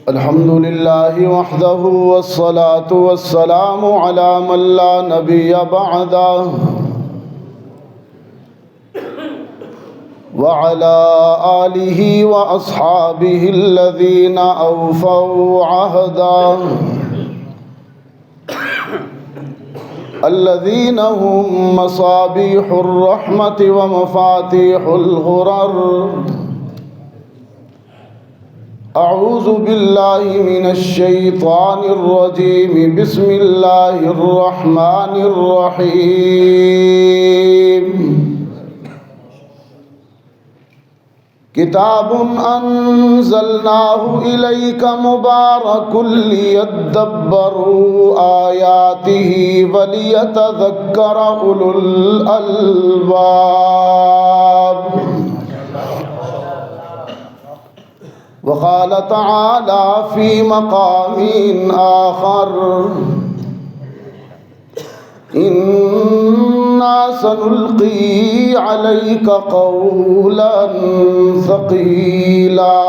الحمد لله وحده والصلاة والسلام على من لا نبي بعده وعلى آله وأصحابه الذين أوفوا عهده الذين هم مصابيح الرحمة ومفاتيح الغرر. أعوذ بالله من الشيطان الرجيم. بسم الله الرحمن الرحيم. كتاب أنزلناه إليك مبارك ليدبروا آياته وليتذكر أولو الألباب. وقال تعالى في مقام آخر: إنا سنلقي عليك قولا ثقيلا.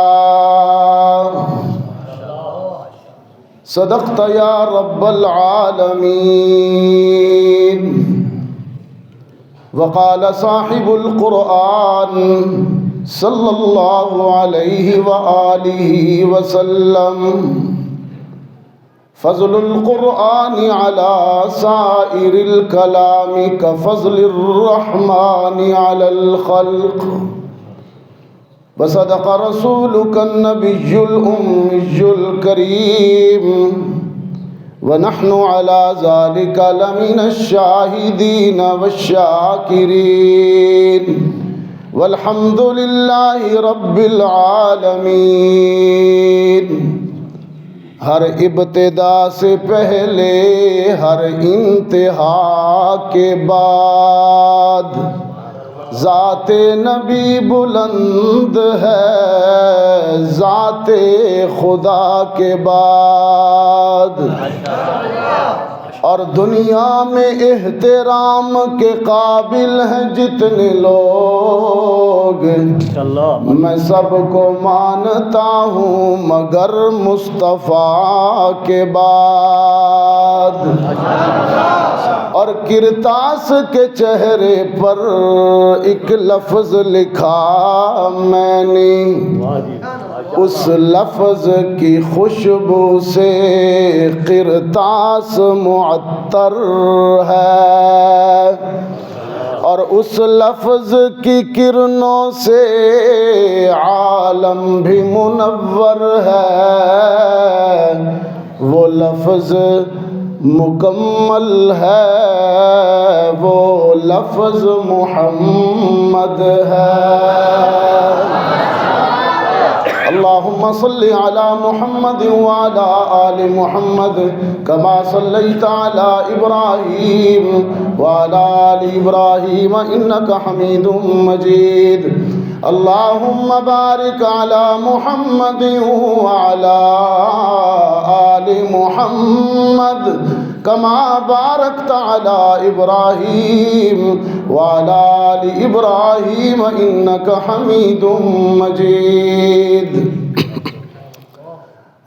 صدقت يا رب العالمين. وقال صاحب القرآن صلی اللہ علیہ وآلہ وسلم: فضل القرآن على سائر الكلام كفضل الرحمن على الخلق. وصدق رسولك النبي الأمي الكريم. ونحن على ذلك لمن الشاهدين والشاكرين. والحمد لله رب العالمین. ہر ابتدا سے پہلے ہر انتہا کے بعد ذات نبی بلند ہے ذات خدا کے بعد. اور دنیا میں احترام کے قابل ہیں جتنے لوگ، میں سب کو مانتا ہوں مگر مصطفیٰ کے بعد. اور کرتاس کے چہرے پر ایک لفظ لکھا میں نے، اس لفظ کی خوشبو سے کرتاس معطر ہے، اور اس لفظ کی کرنوں سے عالم بھی منور ہے. وہ لفظ مکمل ہے، وہ لفظ محمد ہے. اللهم صل على محمد وعلى آل محمد كما صليت على إبراهيم وعلى آل إبراهيم إنك حميد مجيد. اللهم بارك على محمد وعلى آل محمد كما باركت على إبراهيم وعلى آل إبراهيم إنك حميد مجيد.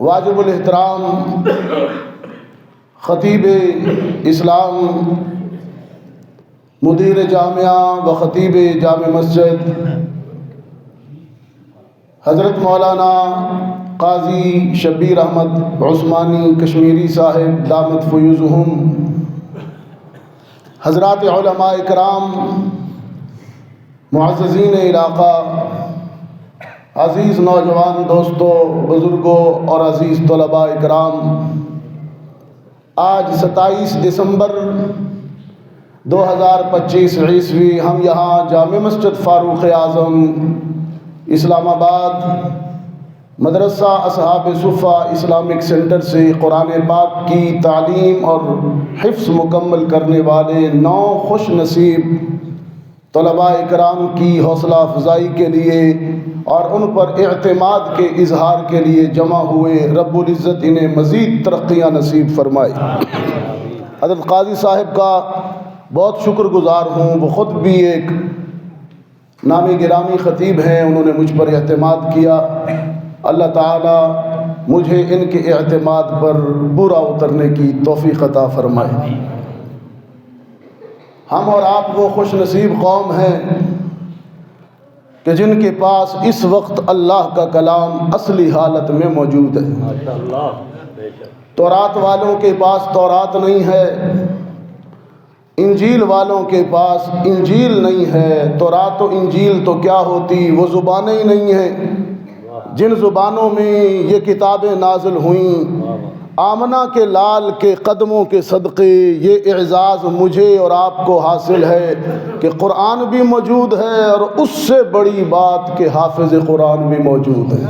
واجب الاحترام خطیب اسلام، مدیر جامعہ و خطیب جامع مسجد حضرت مولانا قاضی شبیر احمد عثمانی کشمیری صاحب دامت فیوزہم، حضرات علماء اکرام، معززین علاقہ، عزیز نوجوان دوستوں، بزرگوں اور عزیز طلباء اکرام، آج 27 دسمبر 2025 عیسوی ہم یہاں جامع مسجد فاروق اعظم اسلام آباد مدرسہ اصحاب صفہ اسلامک سینٹر سے قرآن پاک کی تعلیم اور حفظ مکمل کرنے والے 9 خوش نصیب طلباء کرام کی حوصلہ افزائی کے لیے اور ان پر اعتماد کے اظہار کے لیے جمع ہوئے. رب العزت انہیں مزید ترقیاں نصیب فرمائے. حضرت قاضی صاحب کا بہت شکر گزار ہوں. وہ خود بھی ایک نامی گرامی خطیب ہیں، انہوں نے مجھ پر اعتماد کیا، اللہ تعالی مجھے ان کے اعتماد پر پورا اترنے کی توفیق عطا فرمائے۔ ہم اور آپ وہ خوش نصیب قوم ہیں کہ جن کے پاس اس وقت اللہ کا کلام اصلی حالت میں موجود ہے۔ تورات والوں کے پاس تورات نہیں ہے، انجیل والوں کے پاس انجیل نہیں ہے۔ تورات و انجیل تو کیا ہوتی، وہ زبانیں ہی نہیں ہیں جن زبانوں میں یہ کتابیں نازل ہوئیں۔ آمنہ کے لال کے قدموں کے صدقے یہ اعزاز مجھے اور آپ کو حاصل ہے کہ قرآن بھی موجود ہے، اور اس سے بڑی بات کہ حافظ قرآن بھی موجود ہے۔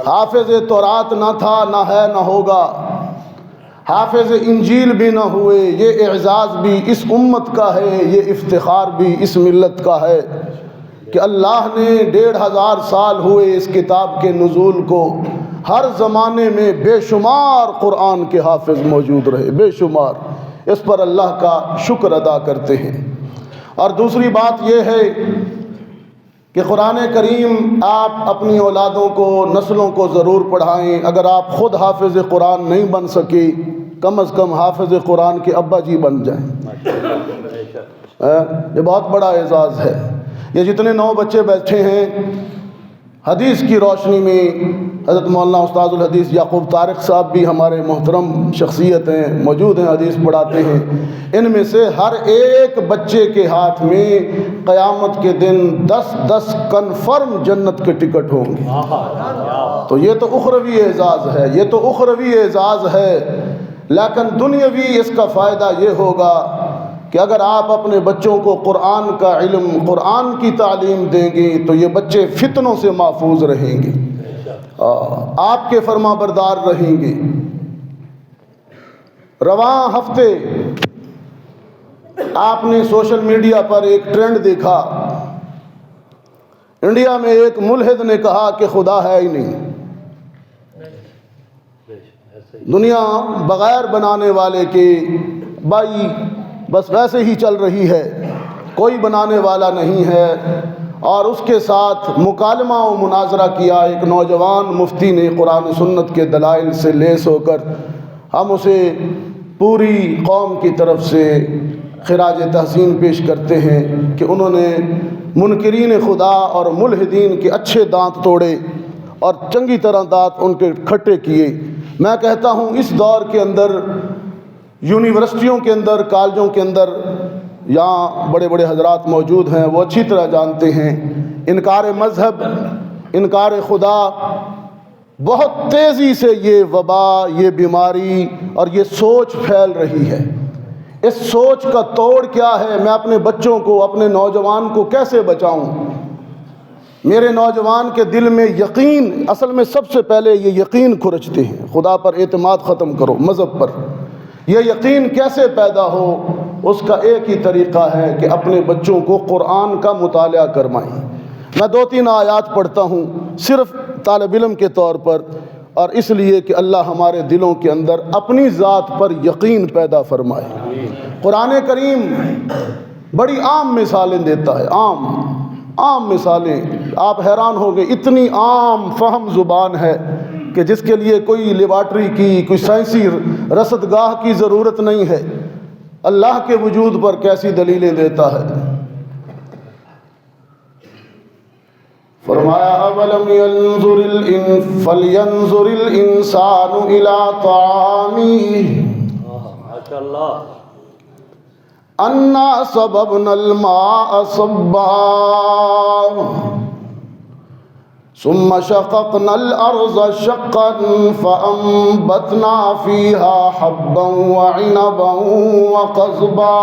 حافظ تورات نہ تھا، نہ ہے، نہ ہوگا، حافظ انجیل بھی نہ ہوئے۔ یہ اعزاز بھی اس امت کا ہے، یہ افتخار بھی اس ملت کا ہے کہ اللہ نے 1500 سال ہوئے اس کتاب کے نزول کو، ہر زمانے میں بے شمار قرآن کے حافظ موجود رہے، بے شمار۔ اس پر اللہ کا شکر ادا کرتے ہیں۔ اور دوسری بات یہ ہے کہ قرآن کریم آپ اپنی اولادوں کو، نسلوں کو ضرور پڑھائیں۔ اگر آپ خود حافظ قرآن نہیں بن سکے، کم از کم حافظ قرآن کے ابا جی بن جائیں۔ یہ بہت بڑا اعزاز ہے۔ یہ جتنے 9 بچے بیٹھے ہیں، حدیث کی روشنی میں حضرت مولانا استاذ الحدیث یعقوب طارق صاحب بھی ہمارے محترم شخصیت ہیں، موجود ہیں، حدیث پڑھاتے ہیں۔ ان میں سے ہر ایک بچے کے ہاتھ میں قیامت کے دن 10 کنفرم جنت کے ٹکٹ ہوں گے۔ تو یہ تو اخروی اعزاز ہے، یہ تو اخروی اعزاز ہے۔ لیکن دنیاوی اس کا فائدہ یہ ہوگا کہ اگر آپ اپنے بچوں کو قرآن کا علم، قرآن کی تعلیم دیں گے تو یہ بچے فتنوں سے محفوظ رہیں گے، آپ کے فرما بردار رہیں گے۔ رواں ہفتے آپ نے سوشل میڈیا پر ایک ٹرینڈ دیکھا، انڈیا میں ایک ملحد نے کہا کہ خدا ہے ہی نہیں۔ دنیا بغیر بنانے والے کے بھائی بس ویسے ہی چل رہی ہے، کوئی بنانے والا نہیں ہے۔ اور اس کے ساتھ مکالمہ و مناظرہ کیا ایک نوجوان مفتی نے قرآن سنت کے دلائل سے لیس ہو کر۔ ہم اسے پوری قوم کی طرف سے خراج تحسین پیش کرتے ہیں کہ انہوں نے منکرین خدا اور ملحدین کے اچھے دانت توڑے اور چنگی طرح دانت ان کے کھٹے کیے۔ میں کہتا ہوں اس دور کے اندر یونیورسٹیوں کے اندر، کالجوں کے اندر، یہاں بڑے بڑے حضرات موجود ہیں، وہ اچھی طرح جانتے ہیں، انکار مذہب، انکار خدا بہت تیزی سے یہ وبا، یہ بیماری اور یہ سوچ پھیل رہی ہے۔ اس سوچ کا توڑ کیا ہے؟ میں اپنے بچوں کو، اپنے نوجوان کو کیسے بچاؤں؟ میرے نوجوان کے دل میں یقین، اصل میں سب سے پہلے یہ یقین کھرچتے ہیں، خدا پر اعتماد ختم کرو، مذہب پر۔ یہ یقین کیسے پیدا ہو؟ اس کا ایک ہی طریقہ ہے کہ اپنے بچوں کو قرآن کا مطالعہ کروائیں۔ میں 2-3 آیات پڑھتا ہوں صرف طالب علم کے طور پر، اور اس لیے کہ اللہ ہمارے دلوں کے اندر اپنی ذات پر یقین پیدا فرمائے۔ قرآن کریم بڑی عام مثالیں دیتا ہے، عام مثالیں، آپ حیران ہو گئے، اتنی عام فہم زبان ہے کہ جس کے لیے کوئی لیبارٹری کی، کوئی سائنسی رصدگاہ کی ضرورت نہیں ہے۔ اللہ کے وجود پر کیسی دلیلیں دیتا ہے۔ فرمایا اولم فلینظر الانسان الی طعامہ انا صببنا الماء صبا ثم شققنا الارض شقا فانبتنا فيها حبا وعنبا وقضبا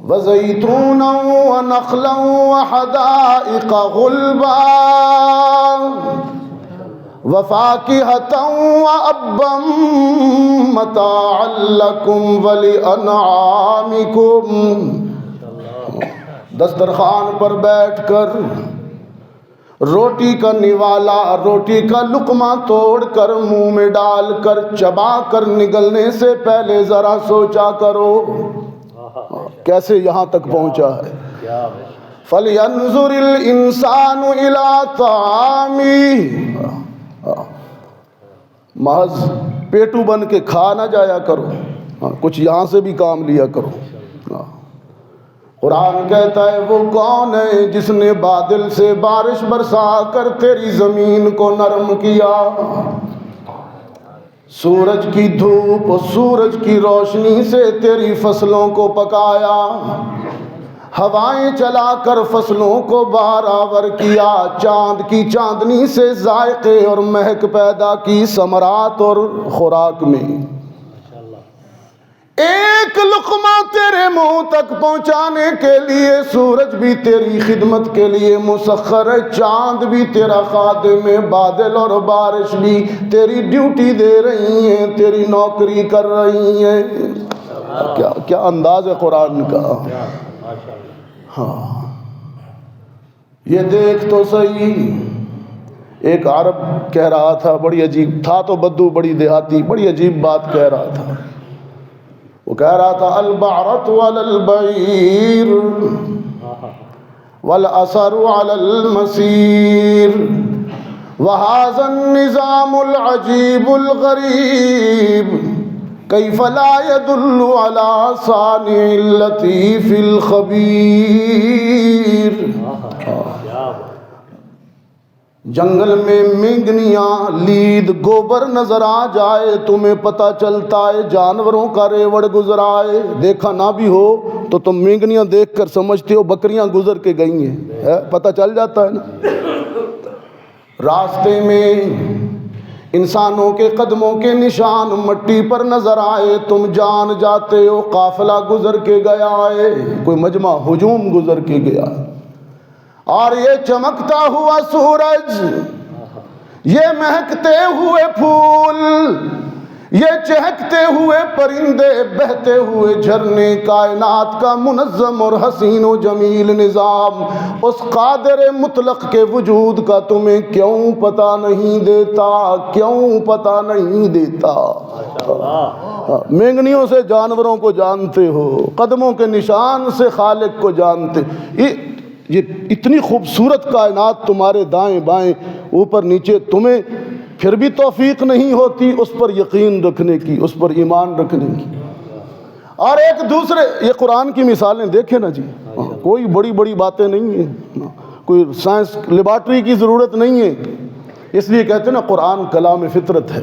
وزيتونا ونخلا وحدائق غلبا وفاكهة وأبا متاعا لكم ولأنعامكم۔ دسترخوان پر بیٹھ کر روٹی کا نوالا، روٹی کا لقمہ توڑ کر منہ میں ڈال کر چبا کر نگلنے سے پہلے ذرا سوچا کرو۔ کیسے یہاں تک پہنچا ہے. فَلْيَنْظُرِ الْإِنسَانُ إِلَىٰ طَعَامِهِ. محض پیٹو بن کے کھا نہ جایا کرو، کچھ یہاں سے بھی کام لیا کرو. قرآن کہتا ہے وہ کون ہے جس نے بادل سے بارش برسا کر تیری زمین کو نرم کیا، سورج کی دھوپ اور سورج کی روشنی سے تیری فصلوں کو پکایا، ہوائیں چلا کر فصلوں کو بہار کیا، چاند کی چاندنی سے ذائقے اور مہک پیدا کی ثمرات اور خوراک میں. ایک لقمہ تیرے منہ تک پہنچانے کے لیے سورج بھی تیری خدمت کے لیے مسخر ہے، چاند بھی تیرا خادم ہے، بادل اور بارش بھی تیری ڈیوٹی دے رہی ہیں، تیری نوکری کر رہی ہیں. کیا انداز ہے قرآن کا. ہاں یہ دیکھ تو صحیح. ایک عرب کہہ رہا تھا، بڑی عجیب تھا تو بدو بڑی دیہاتی، بڑی عجیب بات کہہ رہا تھا. وہ کہہ رہا تھا البعرۃ علی البعیر والأثر علی المسیر وهذا النظام العجیب الغریب کیف لا يدل على صانع اللطیف الخبیر. جنگل میں مینگنیاں لید گوبر نظر آ جائے تمہیں پتہ چلتا ہے جانوروں کا ریوڑ گزر آئے. دیکھا نہ بھی ہو تو تم مینگنیاں دیکھ کر سمجھتے ہو بکریاں گزر کے گئی ہیں، پتہ چل جاتا ہے نا. راستے میں انسانوں کے قدموں کے نشان مٹی پر نظر آئے تم جان جاتے ہو قافلہ گزر کے گیا ہے، کوئی مجمع ہجوم گزر کے گیا. اور یہ چمکتا ہوا سورج، یہ مہکتے ہوئے پھول، یہ چہکتے ہوئے پرندے، بہتے ہوئے جھرنے، کائنات کا منظم اور حسین و جمیل نظام، اس قادر مطلق کے وجود کا تمہیں کیوں پتہ نہیں دیتا، کیوں پتہ نہیں دیتا. مینگنیوں سے جانوروں کو جانتے ہو، قدموں کے نشان سے خالق کو جانتے. یہ اتنی خوبصورت کائنات تمہارے دائیں بائیں اوپر نیچے، تمہیں پھر بھی توفیق نہیں ہوتی اس پر یقین رکھنے کی، اس پر ایمان رکھنے کی. اور ایک دوسرے یہ قرآن کی مثالیں دیکھیں نا جی، کوئی بڑی بڑی باتیں نہیں ہیں، کوئی سائنس لیبارٹری کی ضرورت نہیں ہے. اس لیے کہتے ہیں نا قرآن کلام فطرت ہے.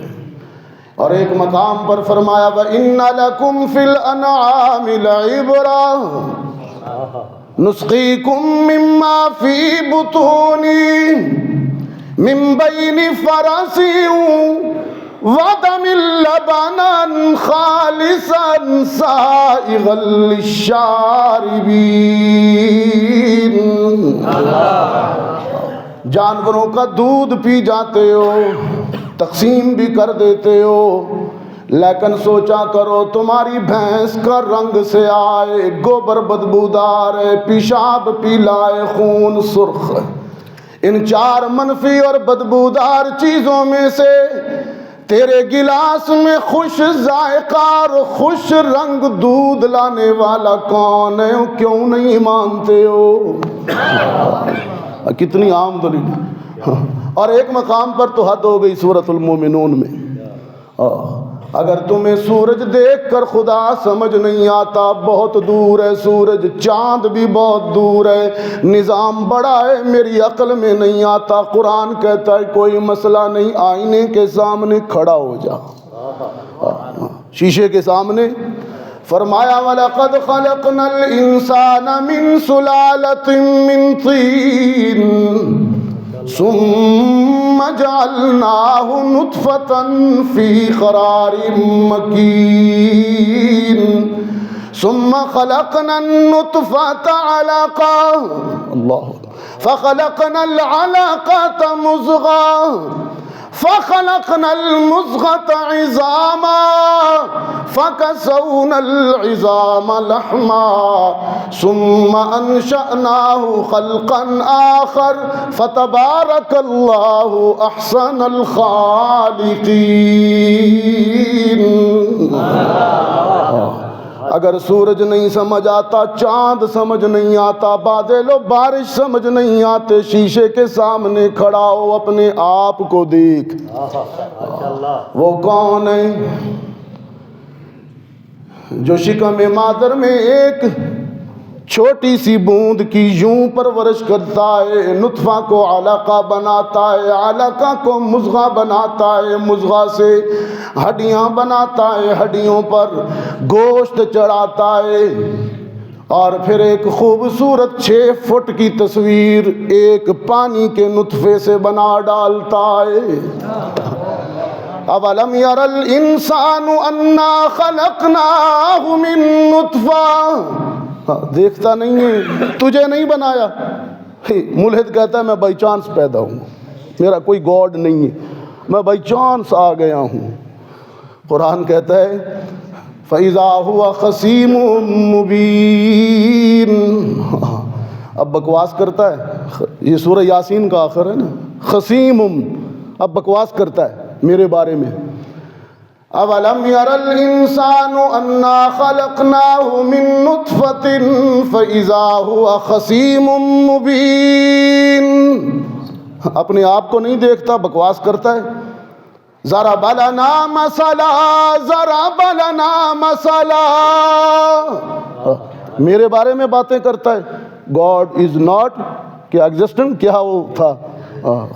اور ایک مقام پر فرمایا وَإِنَّ لَكُمْ فِي الْأَنْعَامِ لَعِبْرَةً نسقيكم مما في بطوني من بين فرس ودم لبنا خالصا سائغا للشاربين. جانوروں کا دودھ پی جاتے ہو، تقسیم بھی کر دیتے ہو، لیکن سوچا کرو تمہاری بھینس کا رنگ سے آئے، گوبر بدبودار ہے، پیشاب پیلا ہے، خون سرخ ہے. ان چار منفی اور بدبودار چیزوں میں سے تیرے گلاس میں خوش ذائقہ اور خوش رنگ دودھ لانے والا کون ہے؟ کیوں نہیں مانتے ہو؟ کتنی عام دلیل. اور ایک مقام پر تو حد ہو گئی سورۃ المومنون میں. اگر تمہیں سورج دیکھ کر خدا سمجھ نہیں آتا، بہت دور ہے سورج، چاند بھی بہت دور ہے، نظام بڑا ہے میری عقل میں نہیں آتا. قرآن کہتا ہے کوئی مسئلہ نہیں، آئینے کے سامنے کھڑا ہو جا، شیشے کے سامنے. فرمایا وَلَقَدْ خَلَقْنَا الْإِنسَانَ مِنْ سُلَالَةٍ مِّنْ طِينٍ ثم جعلناه نطفة في قرار مكين ثم خلقنا النطفة علقة فخلقنا العلقة مضغة فخلقنا المضغة عظاما فكسونا العظام لحما ثم أنشأناه خلقا آخر فتبارك الله أحسن الخالقين. اگر سورج نہیں سمجھ آتا، چاند سمجھ نہیں آتا، بادل و بارش سمجھ نہیں آتے، شیشے کے سامنے کھڑا ہو اپنے آپ کو دیکھ، وہ کون ہے جو شکم مادر میں ایک چھوٹی سی بوند کی یوں پرورش کرتا ہے، نطفہ کو علقہ بناتا ہے، علقہ کو مضغہ بناتا ہے، مضغہ سے ہڈیاں بناتا ہے، ہڈیوں پر گوشت چڑھاتا ہے، اور پھر ایک خوبصورت 6 فٹ کی تصویر ایک پانی کے نطفے سے بنا ڈالتا ہے۔ اولم یر الانسان انا خلقناہ من نطفہ، دیکھتا نہیں ہے، تجھے نہیں بنایا۔ ملحد کہتا ہے میں بائی چانس پیدا ہوں، میرا کوئی گاڈ نہیں ہے، میں بائی چانس آ گیا ہوں۔ قرآن کہتا ہے فَإِذَا هُوَ خَصِيمٌ مُبِينٌ، اب بکواس کرتا ہے، یہ سورہ یاسین کا آخر ہے نا، خصیم، اب بکواس کرتا ہے میرے بارے میں۔ اولم یر الانسان انا خلقناہ من نطفۃ فاذا هو خصیم مبین، اپنے آپ کو نہیں دیکھتا، بکواس کرتا ہے۔ ضرب لنا مثلا، ضرب لنا مثلا، میرے بارے میں باتیں کرتا ہے۔ گاڈ از ناٹ، کیا ایگزسٹنٹ، کیا وہ تھا،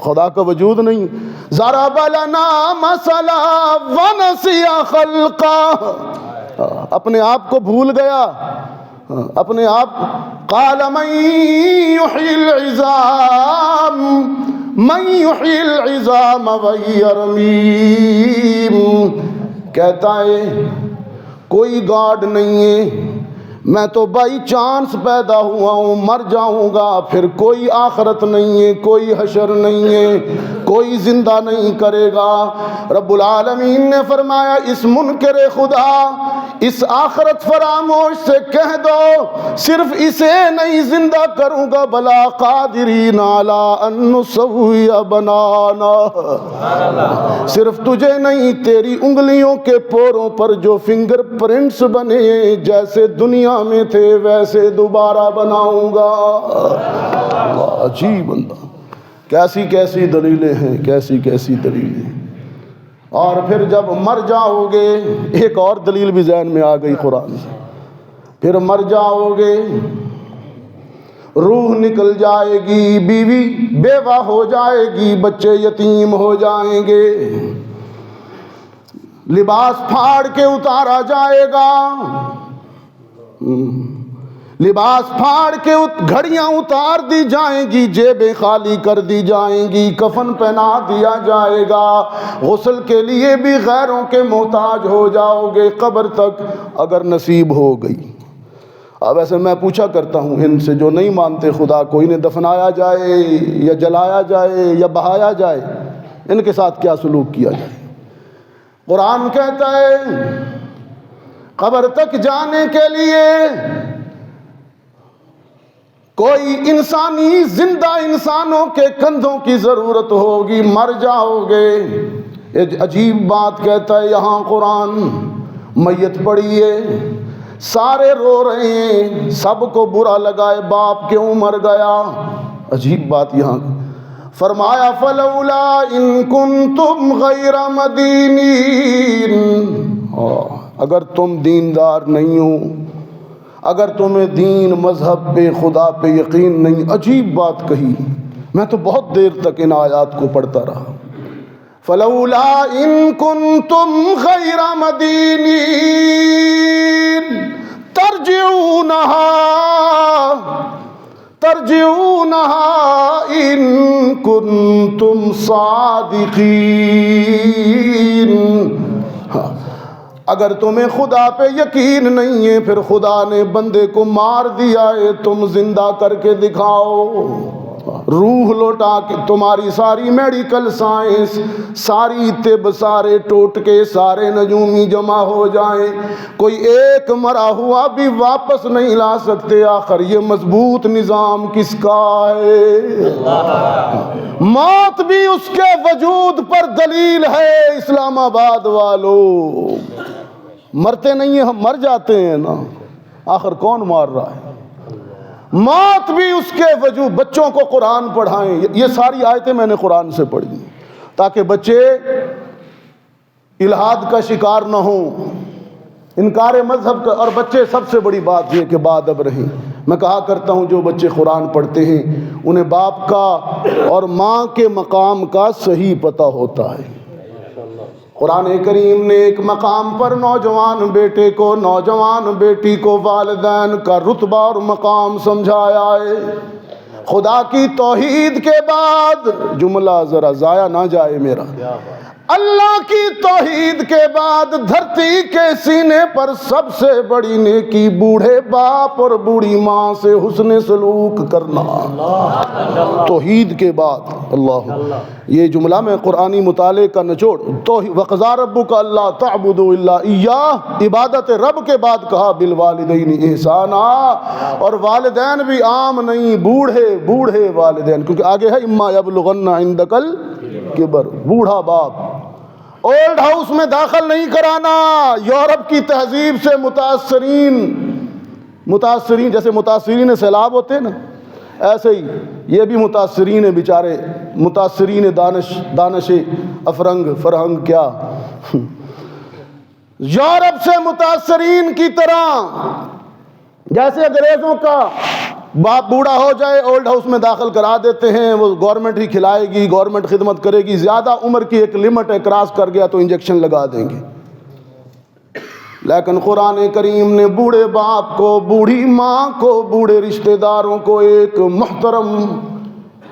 خدا کا وجود نہیں۔ ضرب لنا مثلا ونسی خلقہ، اپنے آپ کو بھول گیا، اپنے آپ۔ قال من یحیی العظام، من یحیی العظام وہی رمیم، کہتا ہے کوئی گاڈ نہیں ہے، میں تو بائی چانس پیدا ہوا ہوں، مر جاؤں گا، پھر کوئی آخرت نہیں ہے، کوئی حشر نہیں ہے، کوئی زندہ نہیں کرے گا۔ رب العالمین نے فرمایا اس منکر خدا، اس آخرت فراموش سے کہہ دو صرف اسے نہیں زندہ کروں گا، بلا قادرین علی ان نسوی بنانا، صرف تجھے نہیں تیری انگلیوں کے پوروں پر جو فنگر پرنٹس بنے جیسے دنیا میں تھے ویسے دوبارہ بناؤں گا۔ عجیب بندہ، کیسی کیسی دلیلیں ہیں، کیسی کیسی دلیلیں۔ اور پھر جب مر جاؤ گے، ایک اور دلیل بھی ذہن میں آ گئی قرآن سے، پھر مر جاؤ گے، روح نکل جائے گی، بیوی بیوہ ہو جائے گی، بچے یتیم ہو جائیں گے، لباس پھاڑ کے اتارا جائے گا، لباس پھاڑ کے گھڑیاں اتار دی جائیں گی، جیبیں خالی کر دی جائیں گی، کفن پہنا دیا جائے گا، غسل کے لیے بھی غیروں کے محتاج ہو جاؤ گے قبر تک اگر نصیب ہو گئی۔ اب ایسے میں پوچھا کرتا ہوں ان سے جو نہیں مانتے خدا کو، انہیں دفنایا جائے یا جلایا جائے یا بہایا جائے، ان کے ساتھ کیا سلوک کیا جائے؟ قرآن کہتا ہے قبر تک جانے کے لیے کوئی انسانی زندہ انسانوں کے کندھوں کی ضرورت ہوگی، مر جاؤ گے۔ ایک عجیب بات کہتا ہے یہاں قرآن، میت پڑی ہے، سارے رو رہے ہیں، سب کو برا لگا ہے باپ کیوں مر گیا۔ عجیب بات یہاں فرمایا فلولا ان کنتم غیر مدینین، اگر تم دیندار نہیں ہو، اگر تمہیں دین مذہب پہ خدا پہ یقین نہیں۔ عجیب بات کہی، میں تو بہت دیر تک ان آیات کو پڑھتا رہا۔ فلولا ان کنتم غیر مدینین ترجعونہا ان کنتم صادقین، اگر تمہیں خدا پہ یقین نہیں ہے پھر خدا نے بندے کو مار دیا ہے، تم زندہ کر کے دکھاؤ، روح لوٹا کے۔ تمہاری ساری میڈیکل سائنس، ساری طب، سارے ٹوٹکے، سارے نجومی جمع ہو جائیں، کوئی ایک مرا ہوا بھی واپس نہیں لا سکتے۔ آخر یہ مضبوط نظام کس کا ہے؟ موت بھی اس کے وجود پر دلیل ہے اسلام آباد والو، مرتے نہیں ہیں ہم، مر جاتے ہیں نا، آخر کون مار رہا ہے؟ موت بھی اس کے وجود. بچوں کو قرآن پڑھائیں. یہ ساری آیتیں میں نے قرآن سے پڑھی تاکہ بچے الحاد کا شکار نہ ہوں، انکار مذہب کا. اور بچے سب سے بڑی بات یہ کہ باادب رہیں. میں کہا کرتا ہوں جو بچے قرآن پڑھتے ہیں انہیں باپ کا اور ماں کے مقام کا صحیح پتہ ہوتا ہے. قرآن کریم نے ایک مقام پر نوجوان بیٹے کو، نوجوان بیٹی کو والدین کا رتبہ اور مقام سمجھایا ہے. خدا کی توحید کے بعد، جملہ ذرا ضائع نہ جائے میرا، اللہ کی توحید کے بعد دھرتی کے سینے پر سب سے بڑی نیکی بوڑھے باپ اور بوڑھی ماں سے حسن سلوک کرنا. توحید کے بعد اللہ. یہ جملہ میں قرآنی مطالعے کا نچوڑ. وَقَضَىٰ رَبُّكَ أَلَّا تَعْبُدُوا إِلَّا إِيَّاهُ، عبادت رب کے بعد کہا بالوالدین احسانا. اور والدین بھی عام نہیں، بوڑھے بوڑھے والدین، کیونکہ آگے ہے اما یبلغن عندک الکبر، بوڑھا باپ. اولڈ ہاؤس میں داخل نہیں کرانا. یورپ کی تہذیب سے متاثرین جیسے متاثرین سیلاب ہوتے ہیں نا، ایسے ہی یہ بھی متاثرین ہیں بیچارے، متاثرین دانش فرہنگ کیا یورپ سے متاثرین کی طرح. جیسے انگریزوں کا باپ بوڑھا ہو جائے اولڈ ہاؤس میں داخل کرا دیتے ہیں، وہ گورنمنٹ ہی کھلائے گی، گورنمنٹ خدمت کرے گی. زیادہ عمر کی ایک لمٹ ہے، کراس کر گیا تو انجیکشن لگا دیں گے. لیکن قرآن کریم نے بوڑھے باپ کو، بوڑھی ماں کو، بوڑھے رشتہ داروں کو ایک محترم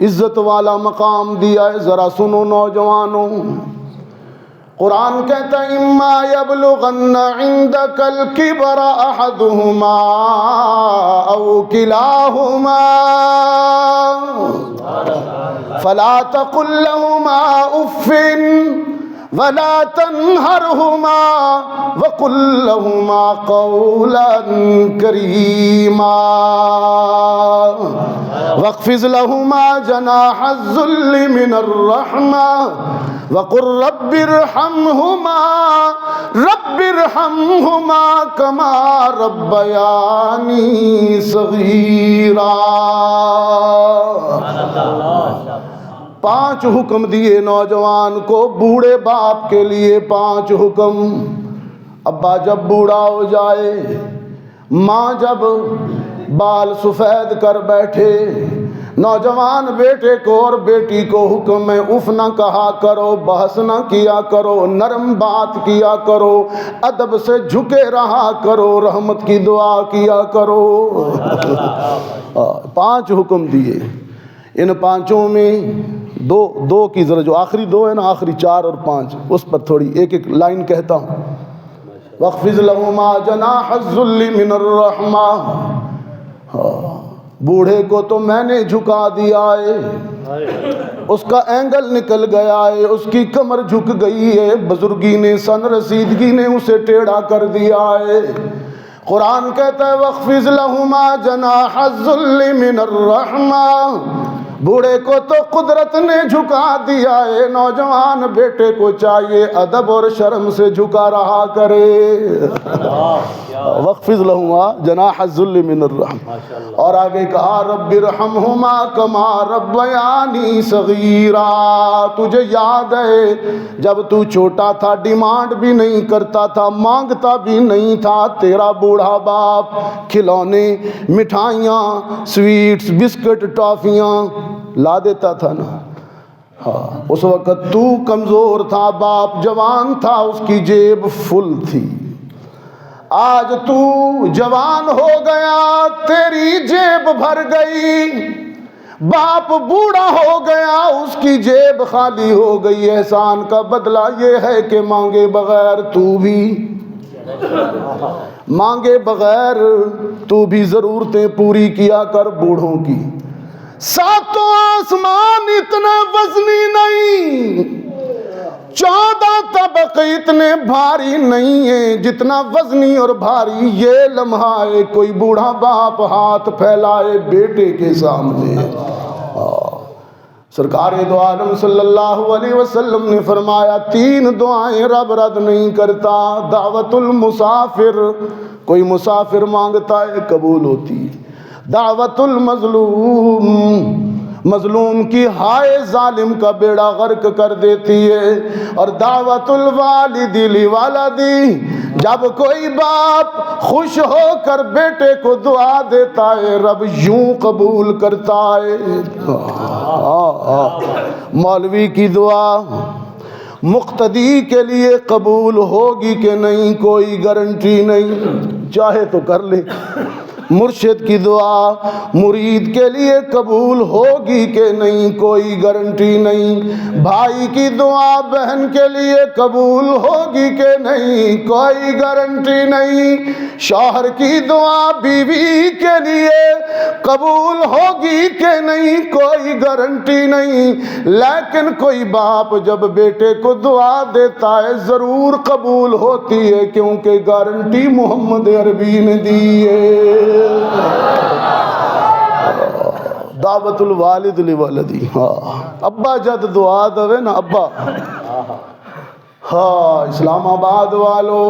عزت والا مقام دیا ہے. ذرا سنو نوجوانوں، قرآن کہتا ہے اما یبلغن عندک الکبر احدہما او کلاہما فلا تقل لہما اف ولا تنہرہما وقل لہما قولا کریما واخفض لہما جناح الذل من الرحمہ وقل رب ارحمہما کما ربیانی صغیرا. 5 حکم دیے نوجوان کو، بوڑھے باپ کے لیے 5 حکم. ابا جب بوڑھا ہو جائے، ماں جب بال سفید کر بیٹھے، نوجوان بیٹے کو اور بیٹی کو حکم ہے اف نہ کہا کرو، بحث نہ کیا کرو، نرم بات کیا کرو، ادب سے جھکے رہا کرو، رحمت کی دعا کیا کرو. 5 حکم دیے. ان 5 میں دو کی ذرا جو آخری 2 ہے نا، آخری 4 اور 5، اس پر تھوڑی ایک ایک لائن کہتا ہوں. واخفض لہما جناح الذل من الرحمہ. بوڑھے کو تو میں نے جھکا دیا ہے، اس کا اینگل نکل گیا ہے، اس کی کمر جھک گئی ہے، بزرگی نے، سن رسیدگی نے اسے ٹیڑھا کر دیا ہے. قرآن کہتا ہے وَاخْفِضْ لَهُمَا جَنَاحَ الذُّلِّ مِنَ الرَّحْمَةِ. بوڑھے کو تو قدرت نے جھکا دیا ہے، نوجوان بیٹے کو چاہیے ادب اور شرم سے جھکا رہا کرے. وَاخْفِضْ لَهُمَا جَنَاحَ الذُّلِّ مِنَ الرَّحْمَةِ. اور آگے کہا رَبِّ ارْحَمْهُمَا كَمَا رَبَّيَانِي صَغِيرًا. تجھے یاد ہے جب تو چھوٹا تھا، ڈیمانڈ بھی نہیں کرتا تھا، مانگتا بھی نہیں تھا، تیرا بوڑھا باپ کھلونے، مٹھائیاں، سویٹس، بسکٹ، ٹافیاں لا دیتا تھا نا. اس وقت تو کمزور تھا، باپ جوان تھا، اس کی جیب فل تھی. آج تو جوان ہو گیا، تیری جیب بھر گئی. باپ بوڑھا ہو گیا، اس کی جیب خالی ہو گئی. احسان کا بدلہ یہ ہے کہ مانگے بغیر تو بھی ضرورتیں پوری کیا کر بوڑھوں کی. 7 آسمان اتنے وزنی نہیں، 14 طبق اتنے بھاری نہیں ہیں جتنا وزنی اور بھاری یہ لمحہ ہے. کوئی بوڑھا باپ ہاتھ پھیلائے بیٹے کے سامنے. سرکار دو عالم صلی اللہ علیہ وسلم نے فرمایا 3 دعائیں رب رد نہیں کرتا. دعوت المسافر، کوئی مسافر مانگتا ہے قبول ہوتی ہے. دعوت المظلوم، مظلوم کی ہائے ظالم کا بیڑا غرق کر دیتی ہے. اور دعوت الوالد لولدی، جب کوئی باپ خوش ہو کر بیٹے کو دعا دیتا ہے رب یوں قبول کرتا ہے. مولوی کی دعا مقتدی کے لیے قبول ہوگی کہ نہیں کوئی گارنٹی نہیں، چاہے تو کر لے. مرشد کی دعا مرید کے لیے قبول ہوگی کہ نہیں کوئی گارنٹی نہیں. بھائی کی دعا بہن کے لیے قبول ہوگی کہ نہیں کوئی گارنٹی نہیں. شوہر کی دعا بیوی کے لیے قبول ہوگی کہ نہیں کوئی گارنٹی نہیں. لیکن کوئی باپ جب بیٹے کو دعا دیتا ہے ضرور قبول ہوتی ہے، کیونکہ گارنٹی محمد عربی نے دی ہے. دعوت الوالد لولدی. ابا جد دعا دوے نا ابا. اسلام آباد والو،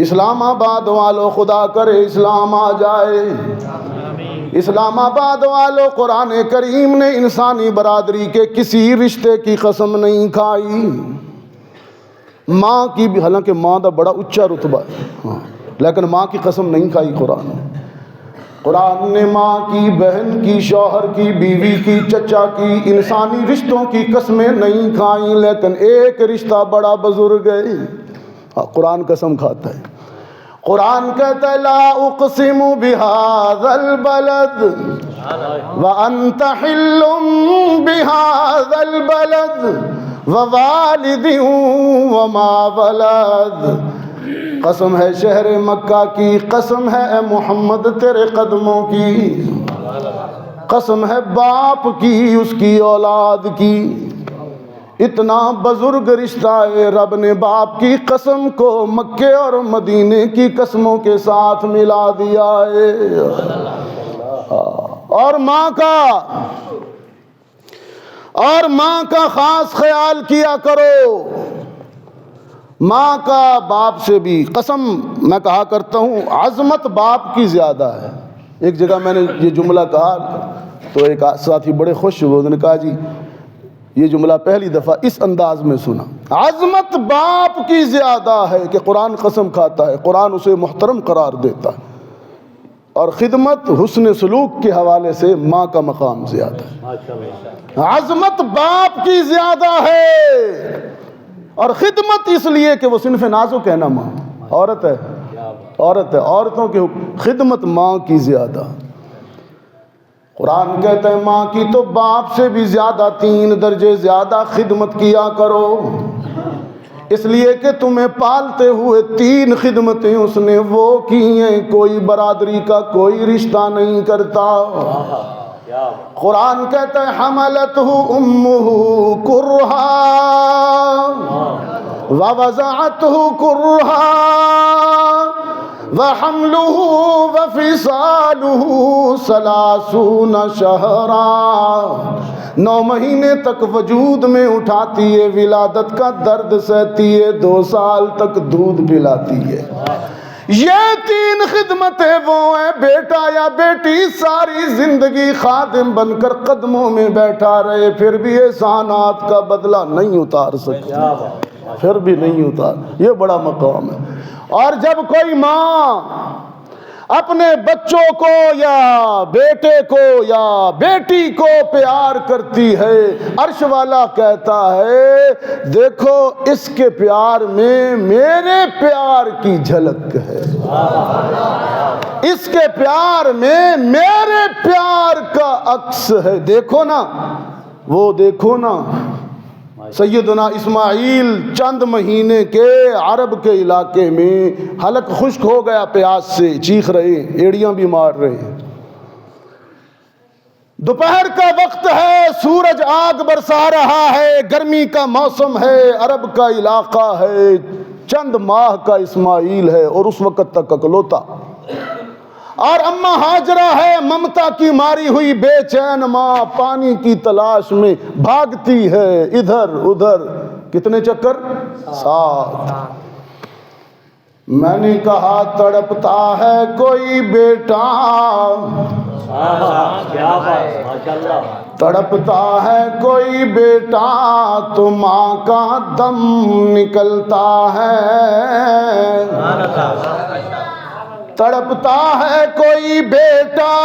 اسلام آباد والو خدا کرے اسلام آ جائے. اسلام آباد والو قرآن کریم نے انسانی برادری کے کسی رشتے کی قسم نہیں کھائی. ماں کی بھی، حالانکہ ماں دا بڑا اچھا رتبہ ہے، لیکن ماں کی قسم نہیں کھائی قرآن نے. قرآن نے ماں کی، بہن کی، شوہر کی، بیوی کی، چچا کی، انسانی رشتوں کی قسمیں نہیں کھائیں، لیکن ایک رشتہ بڑا بزرگ ہے. قرآن قسم کھاتا ہے. قرآن کہتا ہے لا اقسم بہذا البلد وانت حل بہذا البلد ووالد وما ولد. قسم ہے شہر مکہ کی، قسم ہے اے محمد تیرے قدموں کی، قسم ہے باپ کی، اس کی اولاد کی. اتنا بزرگ رشتہ ہے، رب نے باپ کی قسم کو مکے اور مدینے کی قسموں کے ساتھ ملا دیا ہے. اور ماں کا خاص خیال کیا کرو. ماں کا باپ سے بھی قسم، میں کہا کرتا ہوں عظمت باپ کی زیادہ ہے. ایک جگہ میں نے یہ جملہ کہا تو ایک ساتھی بڑے خوش ہوئے، انہوں نے کہا جی یہ جملہ پہلی دفعہ اس انداز میں سنا. عظمت باپ کی زیادہ ہے کہ قرآن قسم کھاتا ہے، قرآن اسے محترم قرار دیتا ہے. اور خدمت حسن سلوک کے حوالے سے ماں کا مقام زیادہ ہے. عظمت باپ کی زیادہ ہے، اور خدمت اس لیے کہ وہ صنف نازک ہے نا. ماں عورت ہے، عورتوں کی خدمت ماں کی زیادہ. قرآن کہتا ہے ماں کی تو باپ سے بھی زیادہ 3 درجے زیادہ خدمت کیا کرو، اس لیے کہ تمہیں پالتے ہوئے 3 خدمتیں اس نے وہ کی ہیں، کوئی برادری کا کوئی رشتہ نہیں کرتا. قرآن کہتا ہے حملتہ امہ کرہا ووضعتہ کرہا وحملہ وفصالہ 30 شہرا. 9 مہینے تک وجود میں اٹھاتی ہے، ولادت کا درد سہتی ہے، 2 سال تک دودھ پلاتی ہے. یہ 3 خدمتیں وہ ہیں. بیٹا یا بیٹی ساری زندگی خادم بن کر قدموں میں بیٹھا رہے، پھر بھی احسانات کا بدلہ نہیں اتار سکتا، پھر بھی نہیں اتار. یہ بڑا مقام ہے. اور جب کوئی ماں اپنے بچوں کو یا بیٹے کو یا بیٹی کو پیار کرتی ہے، عرش والا کہتا ہے دیکھو اس کے پیار میں میرے پیار کی جھلک ہے، اس کے پیار میں میرے پیار کا عکس ہے. دیکھو نا، وہ دیکھو نا. سیدنا اسماعیل چند مہینے کے عرب کے علاقے میں حلق خشک ہو گیا پیاس سے، چیخ رہے، ایڑیاں بھی مار رہے. دوپہر کا وقت ہے، سورج آگ برسا رہا ہے، گرمی کا موسم ہے، عرب کا علاقہ ہے، چند ماہ کا اسماعیل ہے اور اس وقت تک اکلوتا. اور اماں ہاجرہ ہے ممتا کی ماری ہوئی بے چین ماں، پانی کی تلاش میں بھاگتی ہے ادھر ادھر، کتنے چکر؟ 7۔ میں نے کہا تڑپتا ہے کوئی بیٹا، تڑپتا ہے کوئی بیٹا تو ماں کا دم نکلتا ہے، تڑپتا ہے کوئی بیٹا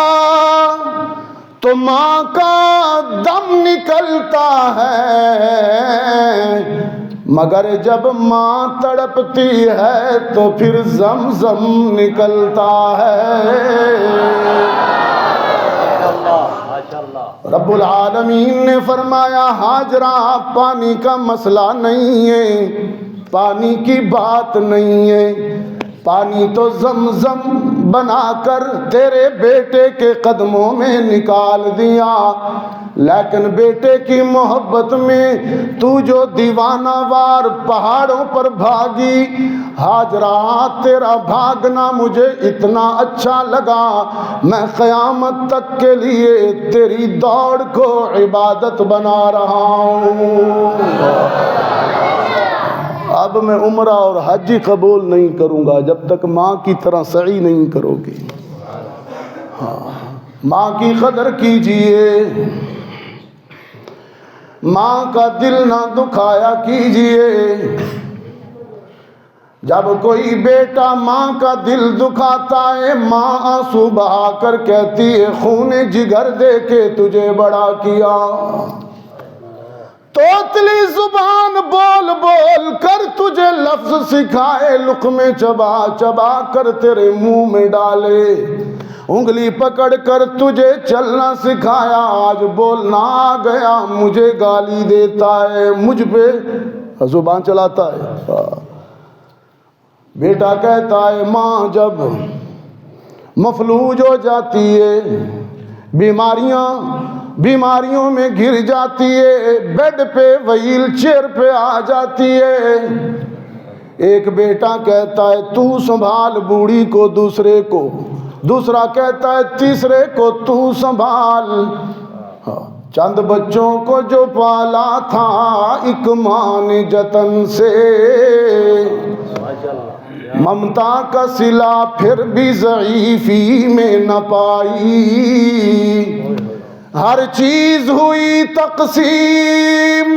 تو ماں کا دم نکلتا ہے، مگر جب ماں تڑپتی ہے تو پھر زمزم نکلتا ہے۔ رب العالمین نے فرمایا ہاجرہ پانی کا مسئلہ نہیں ہے، پانی کی بات نہیں ہے، پانی تو زمزم بنا کر تیرے بیٹے کے قدموں میں نکال دیا، لیکن بیٹے کی محبت میں تو جو دیوانہ وار پہاڑوں پر بھاگی، ہاجرہ تیرا بھاگنا مجھے اتنا اچھا لگا، میں قیامت تک کے لیے تیری دوڑ کو عبادت بنا رہا ہوں۔ اب میں عمرہ اور حج قبول نہیں کروں گا جب تک ماں کی طرح سعی نہیں کرو گے۔ ماں کی قدر کیجئے، ماں کا دل نہ دکھایا کیجئے۔ جب کوئی بیٹا ماں کا دل دکھاتا ہے، ماں آنسو بہا کر کہتی ہے خون جگر دے کے تجھے بڑا کیا، توتلی زبان بول بول کر تجھے لفظ سکھائے، لقمے چبا چبا کر تیرے منہ میں ڈالے، انگلی پکڑ کر تجھے چلنا سکھایا، آج بولنا آ گیا مجھے گالی دیتا ہے، مجھ پہ زبان چلاتا ہے۔ بیٹا کہتا ہے ماں جب مفلوج ہو جاتی ہے، بیماریوں میں گر جاتی ہے، بیڈ پہ وہیل چیئر پہ آ جاتی ہے، ایک بیٹا کہتا ہے تو سنبھال بوڑھی کو، دوسرا کہتا ہے تیسرے کو تو سنبھال۔ چند بچوں کو جو پالا تھا ایک ماں نے جتن سے، ممتا کا صلہ پھر بھی ضعیفی میں نہ پائی، ہر چیز ہوئی تقسیم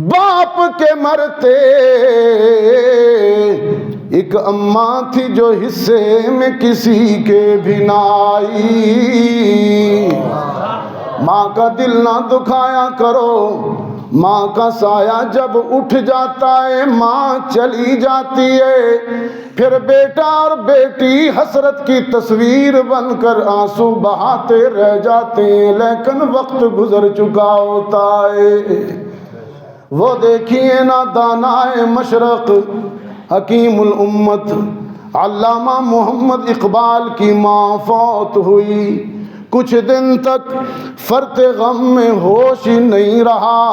باپ کے مرتے، ایک اماں تھی جو حصے میں کسی کے بھی نہ آئی۔ ماں کا دل نہ دکھایا کرو، ماں کا سایہ جب اٹھ جاتا ہے ماں چلی جاتی ہے، پھر بیٹا اور بیٹی حسرت کی تصویر بن کر آنسو بہاتے رہ جاتے ہیں، لیکن وقت گزر چکا ہوتا ہے۔ وہ دیکھیے نا دانائے مشرق حکیم الامت علامہ محمد اقبال کی ماں فوت ہوئی، کچھ دن تک فرط غم میں ہوش ہی نہیں رہا،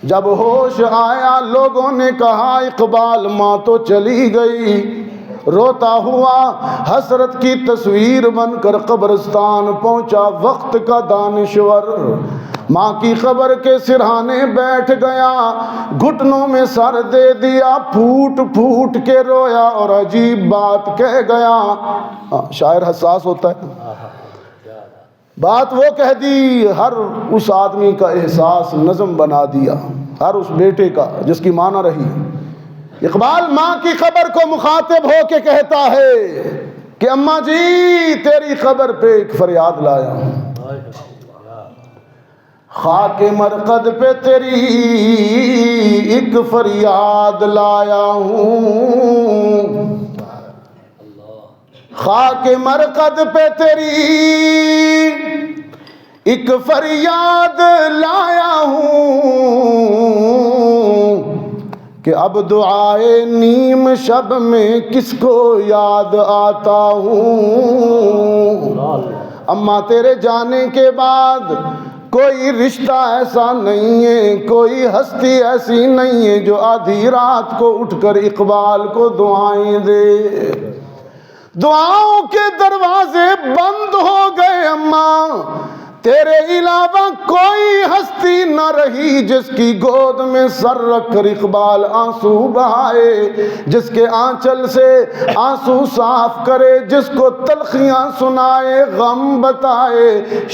جب ہوش آیا لوگوں نے کہا اقبال ماں تو چلی گئی، روتا ہوا حسرت کی تصویر بن کر قبرستان پہنچا وقت کا دانشور، ماں کی قبر کے سرہانے بیٹھ گیا، گھٹنوں میں سر دے دیا، پھوٹ پھوٹ کے رویا اور عجیب بات کہہ گیا۔ شاعر حساس ہوتا ہے، بات وہ کہہ دی ہر اس آدمی کا احساس نظم بنا دیا، ہر اس بیٹے کا جس کی ماں نہ رہی۔ اقبال ماں کی قبر کو مخاطب ہو کے کہتا ہے کہ اماں جی تیری قبر پہ ایک فریاد لایا ہوں، خاک مرقد پہ تیری ایک فریاد لایا ہوں، خاک مرقد پہ تیری ایک فریاد لایا ہوں، کہ اب دعائے نیم شب میں کس کو یاد آتا ہوں۔ اماں تیرے جانے کے بعد کوئی رشتہ ایسا نہیں ہے، کوئی ہستی ایسی نہیں ہے جو آدھی رات کو اٹھ کر اقبال کو دعائیں دے۔ دعاؤں کے دروازے بند ہو گئے اماں، تیرے علاوہ کوئی ہستی نہ رہی جس کی گود میں سر رکھ کر اقبال آنسو بہائے، جس کے آنچل سے آنسو صاف کرے، جس کو تلخیاں سنائے، غم بتائے،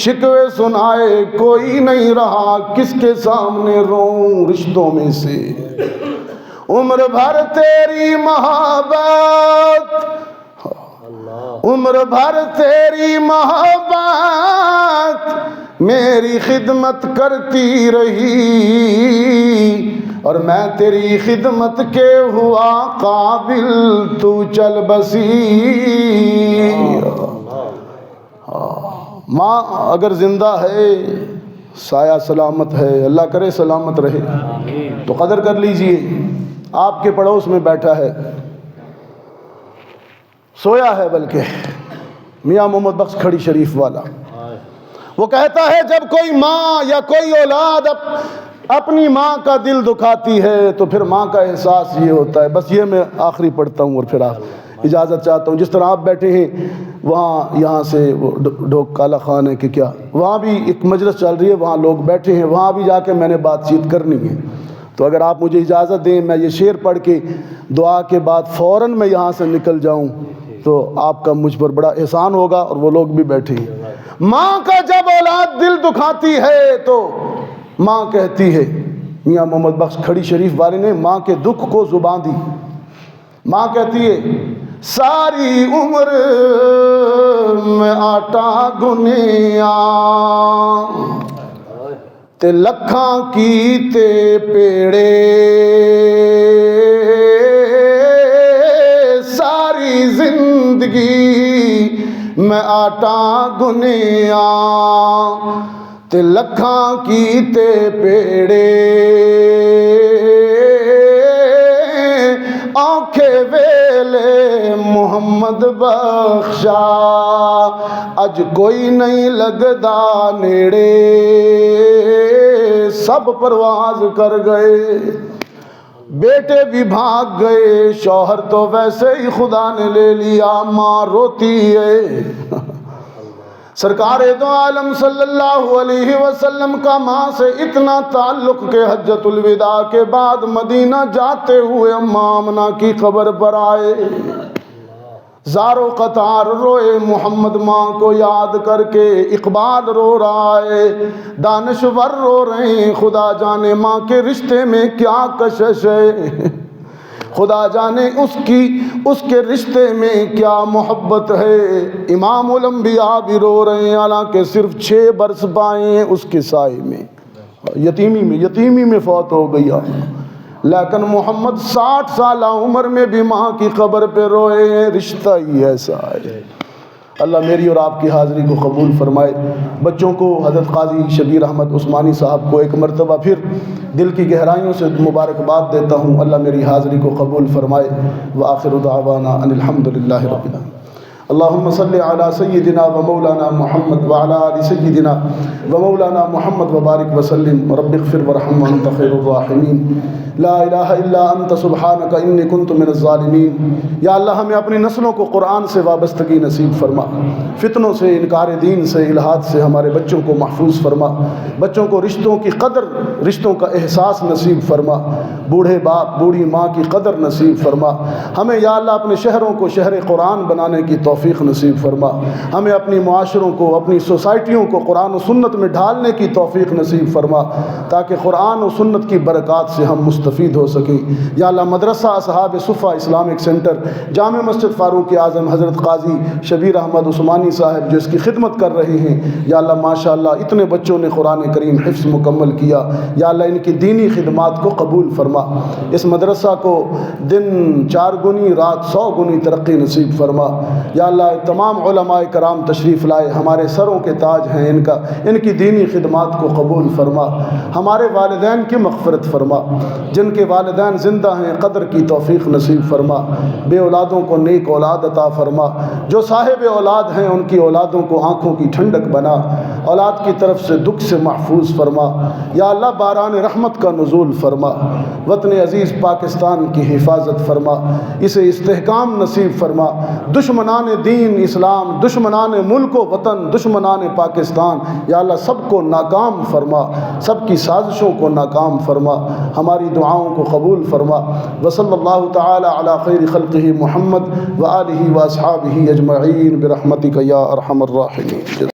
شکوے سنائے، کوئی نہیں رہا کس کے سامنے روؤں رشتوں میں سے۔ عمر بھر تیری محبت، عمر بھر تیری محبت میری خدمت کرتی رہی، اور میں تیری خدمت کے ہوا قابل، تو چل بسی۔ ماں اگر زندہ ہے، سایہ سلامت ہے، اللہ کرے سلامت رہے، تو قدر کر لیجئے۔ آپ کے پڑوس میں بیٹھا ہے، سویا ہے بلکہ، میاں محمد بخش کھڑی شریف والا، وہ کہتا ہے جب کوئی ماں یا کوئی اولاد اپنی ماں کا دل دکھاتی ہے تو پھر ماں کا احساس یہ ہوتا ہے۔ بس یہ میں آخری پڑھتا ہوں اور پھر آپ اجازت چاہتا ہوں۔ جس طرح آپ بیٹھے ہیں وہاں، یہاں سے وہ ڈھوک کالا خان ہے کہ کیا، وہاں بھی ایک مجلس چل رہی ہے، وہاں لوگ بیٹھے ہیں، وہاں بھی جا کے میں نے بات چیت کرنی ہے، تو اگر آپ مجھے اجازت دیں میں یہ شعر پڑھ کے دعا کے بعد فوراً میں یہاں سے نکل جاؤں تو آپ کا مجھ پر بڑا احسان ہوگا، اور وہ لوگ بھی بیٹھے ہیں۔ ماں کا جب اولاد دل دکھاتی ہے تو ماں کہتی ہے، میاں محمد بخش کھڑی شریف والے نے ماں کے دکھ کو زبان دی۔ ماں کہتی ہے ساری عمر میں آٹا گنیا تے لکھاں کیتے پیڑے، ساری زندگی میں آٹا گنیا تے لکھاں کیتے پیڑے، آنکھے ویلے محمد بخشا اج کوئی نہیں لگدا نیڑے، سب پرواز کر گئے، بیٹے بھی بھاگ گئے، شوہر تو ویسے ہی خدا نے لے لیا، ماں روتی ہے۔ سرکار دو عالم صلی اللہ علیہ وسلم کا ماں سے اتنا تعلق کہ حجۃ الوداع کے بعد مدینہ جاتے ہوئے اماں آمنہ کی قبر پر آئے، زار و قطار روئے، محمد ماں کو یاد کر کے، اقبال رو رہا ہے، دانشور رو رہے ہیں، خدا جانے ماں کے رشتے میں کیا کشش ہے، خدا جانے اس کے رشتے میں کیا محبت ہے۔ امام الانبیاء بھی رو رہے ہیں، حالانکہ صرف 6 برس پائے ہیں اس کے سائے میں، یتیمی میں فوت ہو گئی، لیکن محمد 60 سالہ عمر میں بھی ماں کی قبر پہ روئے ہیں، رشتہ ہی ایسا ہے۔ اللہ میری اور آپ کی حاضری کو قبول فرمائے۔ بچوں کو حضرت قاضی شبیر احمد عثمانی صاحب کو ایک مرتبہ پھر دل کی گہرائیوں سے مبارکباد دیتا ہوں، اللہ میری حاضری کو قبول فرمائے۔ وآخر دعوانا ان الحمدللہ رب العالمین۔ اللہم صلی علی سیدنا و مولانا محمد وعلی آل سیدنا و مولانا محمد وبارک وسلم، رب اغفر ورحم وانت خیر الراحمین، لا الہ الا انت سبحانک انی کنت من الظالمین۔ یا اللہ ہمیں اپنی نسلوں کو قرآن سے وابستگی نصیب فرما، فتنوں سے، انکار دین سے، الحاد سے ہمارے بچوں کو محفوظ فرما، بچوں کو رشتوں کی قدر، رشتوں کا احساس نصیب فرما، بوڑھے باپ بوڑھی ماں کی قدر نصیب فرما، ہمیں یا اللہ اپنے شہروں کو شہر قرآن بنانے کی توفیق نصیب فرما، ہمیں اپنی معاشروں کو، اپنی سوسائٹیوں کو قرآن و سنت میں ڈھالنے کی توفیق نصیب فرما، تاکہ قرآن و سنت کی برکات سے ہم مستفید ہو سکیں۔ یا اللہ مدرسہ اصحاب صفا اسلامک سینٹر، جامع مسجد فاروق اعظم حضرت قاضی شبیر احمد عثمانی صاحب جو اس کی خدمت کر رہے ہیں، یا اللہ ماشاءاللہ اتنے بچوں نے قرآن کریم حفظ مکمل کیا، یا اللہ ان کی دینی خدمات کو قبول فرما، اس مدرسہ کو دن 4 گنی رات 100 گنی ترقی نصیب فرما۔ یا اللہ تمام علماء کرام تشریف لائے، ہمارے سروں کے تاج ہیں، ان کی دینی خدمات کو قبول فرما، ہمارے والدین کی مغفرت فرما، جن کے والدین زندہ ہیں قدر کی توفیق نصیب فرما، بے اولادوں کو نیک اولاد عطا فرما، جو صاحب اولاد ہیں ان کی اولادوں کو آنکھوں کی ٹھنڈک بنا، اولاد کی طرف سے دکھ سے محفوظ فرما یا اللہ، باران رحمت کا نزول فرما، وطن عزیز پاکستان کی حفاظت فرما، اسے استحکام نصیب فرما، دشمنان دین اسلام، دشمنان ملک و وطن، دشمنان پاکستان یا اللہ سب کو ناکام فرما، سب کی سازشوں کو ناکام فرما، ہماری دعاؤں کو قبول فرما۔ وصلی اللہ تعالی علی خیر خلقہ محمد وآلہ واصحابہ اجمعین برحمتک یا ارحم الراحمین۔